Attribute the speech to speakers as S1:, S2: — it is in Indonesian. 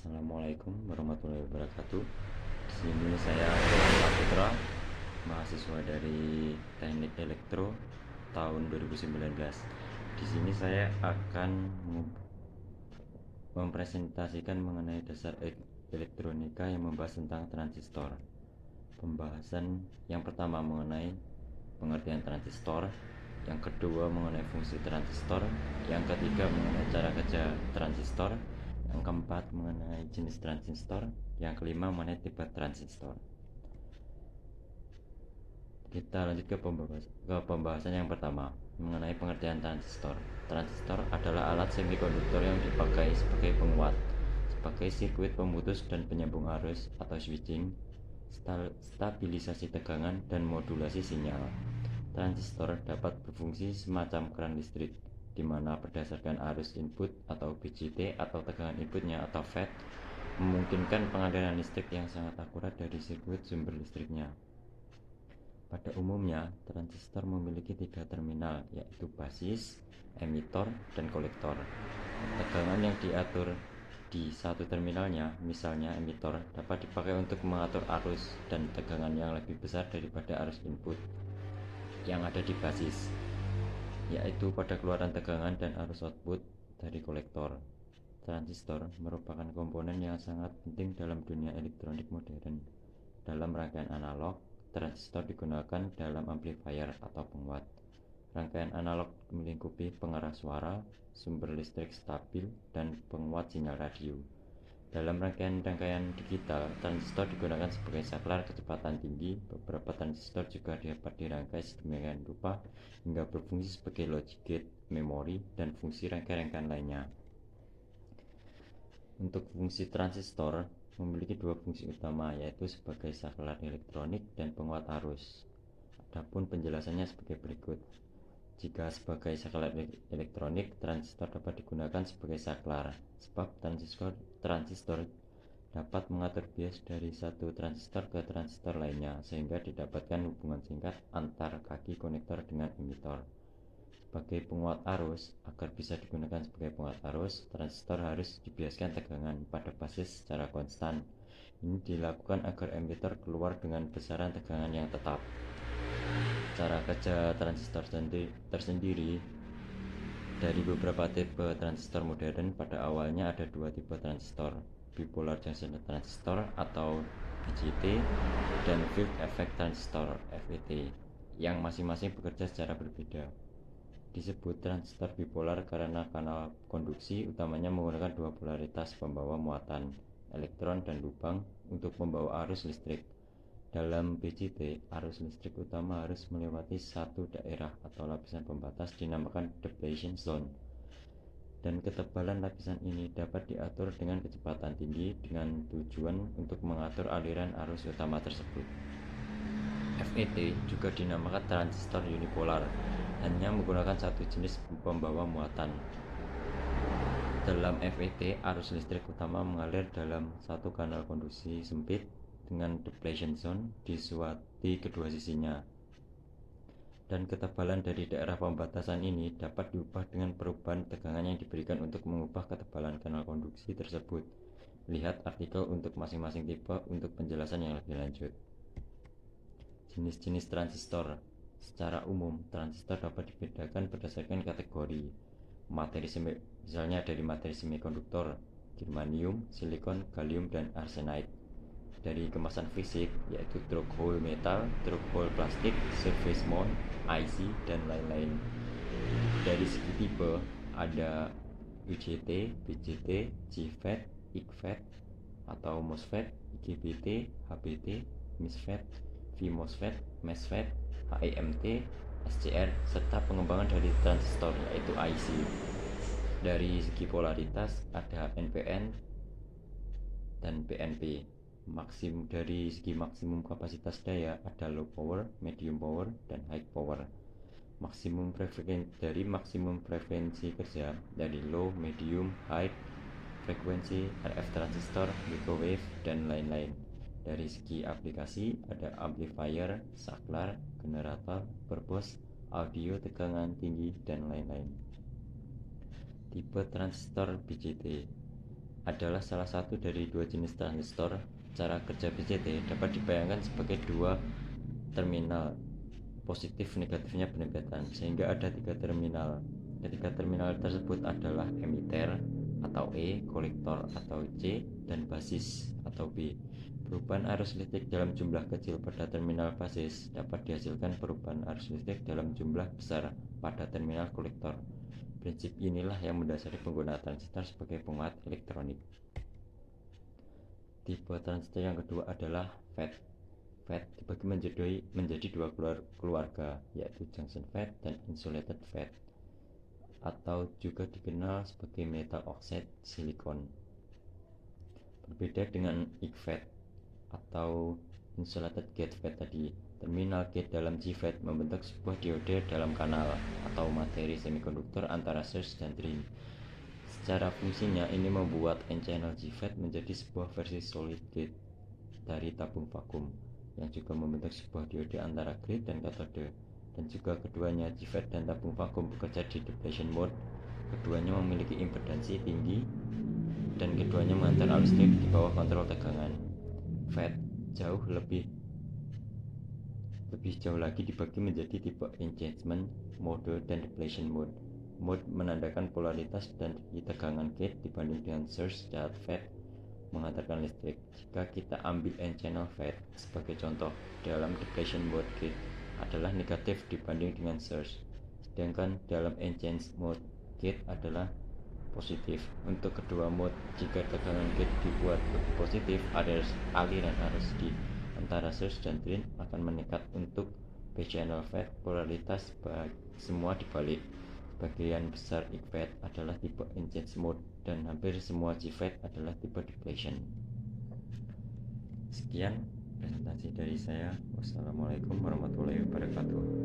S1: Assalamualaikum warahmatullahi wabarakatuh. Di sini saya Firman Saputra, mahasiswa dari Teknik Elektro tahun 2019. Di sini saya akan mempresentasikan mengenai dasar elektronika yang membahas tentang transistor. Pembahasan yang pertama mengenai pengertian transistor, yang kedua mengenai fungsi transistor, yang ketiga mengenai cara kerja transistor, yang keempat mengenai jenis transistor, yang kelima mengenai tipe transistor. Kita lanjut ke pembahasan yang pertama mengenai pengertian transistor. Transistor adalah alat semikonduktor yang dipakai sebagai penguat, sebagai sirkuit pemutus dan penyambung arus atau switching, stabilisasi tegangan, dan modulasi sinyal. Transistor dapat berfungsi semacam keran listrik, di mana berdasarkan arus input atau BJT atau tegangan inputnya atau FET, memungkinkan pengaliran listrik yang sangat akurat dari sirkuit sumber listriknya. Pada umumnya, transistor memiliki 3 terminal, yaitu basis, emitor, dan kolektor. Tegangan yang diatur di satu terminalnya, misalnya emitor, dapat dipakai untuk mengatur arus dan tegangan yang lebih besar daripada arus input yang ada di basis, yaitu pada keluaran tegangan dan arus output dari kolektor. Transistor merupakan komponen yang sangat penting dalam dunia elektronik modern. Dalam rangkaian analog, transistor digunakan dalam amplifier atau penguat. Rangkaian analog melingkupi pengeras suara, sumber listrik stabil, dan penguat sinyal radio. Dalam rangkaian digital, transistor digunakan sebagai saklar kecepatan tinggi. Beberapa transistor juga dapat dirangkai sedemikian rupa hingga berfungsi sebagai logic gate, memori, dan fungsi rangkaian lainnya. Untuk fungsi transistor memiliki 2 fungsi utama, yaitu sebagai saklar elektronik dan penguat arus. Adapun penjelasannya sebagai berikut. Jika sebagai saklar elektronik, transistor dapat digunakan sebagai saklar, sebab transistor dapat mengatur bias dari satu transistor ke transistor lainnya, sehingga didapatkan hubungan singkat antar kaki konektor dengan emitor. Sebagai penguat arus, agar bisa digunakan sebagai penguat arus, transistor harus dibiaskan tegangan pada basis secara konstan. Ini dilakukan agar emitor keluar dengan besaran tegangan yang tetap. Cara kerja transistor tersendiri dari beberapa tipe transistor modern. Pada awalnya ada 2 tipe transistor, bipolar junction transistor atau BJT dan field effect transistor FET, yang masing-masing bekerja secara berbeda. Disebut transistor bipolar karena kanal konduksi utamanya menggunakan 2 polaritas pembawa muatan, elektron dan lubang, untuk membawa arus listrik. Dalam BJT, arus listrik utama harus melewati satu daerah atau lapisan pembatas dinamakan depletion zone, dan ketebalan lapisan ini dapat diatur dengan kecepatan tinggi dengan tujuan untuk mengatur aliran arus utama tersebut. FET juga dinamakan transistor unipolar, hanya menggunakan satu jenis pembawa muatan. Dalam FET, arus listrik utama mengalir dalam satu kanal konduksi sempit dengan depletion zone di kedua sisinya, dan ketebalan dari daerah pembatasan ini dapat diubah dengan perubahan tegangan yang diberikan untuk mengubah ketebalan kanal konduksi tersebut. Lihat artikel untuk masing-masing tipe untuk penjelasan yang lebih lanjut. Jenis-jenis transistor. Secara umum, transistor dapat dibedakan berdasarkan kategori materi misalnya dari materi semikonduktor, germanium, silikon, gallium, dan arsenide. Dari kemasan fisik, yaitu through hole metal, through hole plastik, surface mount, IC, dan lain-lain. Dari segi tipe, ada UJT, BJT, JFET, ICFET atau MOSFET, IGBT, HBT, MISFET, VMOSFET, MESFET, HEMT, SCR, serta pengembangan dari transistor, yaitu IC. Dari segi polaritas ada NPN dan PNP. Dari segi maksimum kapasitas daya ada low power, medium power, dan high power. Dari maksimum frekuensi kerja dari low, medium, high frekuensi, RF transistor, microwave, dan lain-lain. Dari segi aplikasi ada amplifier, saklar, generator, purpose, audio tegangan tinggi, dan lain-lain. Tipe transistor BJT. adalah salah satu dari dua jenis transistor. Cara kerja BCT dapat dibayangkan sebagai dua terminal positif negatifnya berdekatan, sehingga ada tiga terminal. Ketiga terminal tersebut adalah emiter atau E, kolektor atau C, dan basis atau B. Perubahan arus listrik dalam jumlah kecil pada terminal basis dapat dihasilkan perubahan arus listrik dalam jumlah besar pada terminal kolektor. Prinsip inilah yang mendasari penggunaan transistor sebagai penguat elektronik. Tipe transistor yang kedua adalah FET. FET dibagi menjadi dua keluarga, yaitu junction FET dan insulated FET, atau juga dikenal sebagai metal oxide silikon. Berbeda dengan IGFET atau insulated gate FET tadi, terminal gate dalam JFET membentuk sebuah diode dalam kanal atau materi semikonduktor antara source dan drain. Secara fungsinya, ini membuat N-channel JFET menjadi sebuah versi solid gate dari tabung vakum, yang juga membentuk sebuah diode antara grid dan katode. Dan juga keduanya, JFET dan tabung vakum, bekerja di depletion mode. Keduanya memiliki impedansi tinggi dan keduanya mengantar arus listrik di bawah kontrol tegangan. FET lebih jauh lagi dibagi menjadi tipe engagement mode dan depletion mode. Mode menandakan polaritas dan tegangan gate dibanding dengan source saat FET mengantarkan listrik. Jika kita ambil N-channel FET sebagai contoh, dalam depletion mode gate adalah negatif dibanding dengan source, sedangkan dalam N-channel mode gate adalah positif. Untuk kedua mode, jika tegangan gate dibuat lebih positif, aliran arus di antara source dan drain akan meningkat. Untuk B-channel FET, polaritas semua dibalik. Bagian besar IGFET adalah tipe engage mode dan hampir semua JFET adalah tipe depletion. Sekian presentasi dari saya. Wassalamualaikum warahmatullahi wabarakatuh.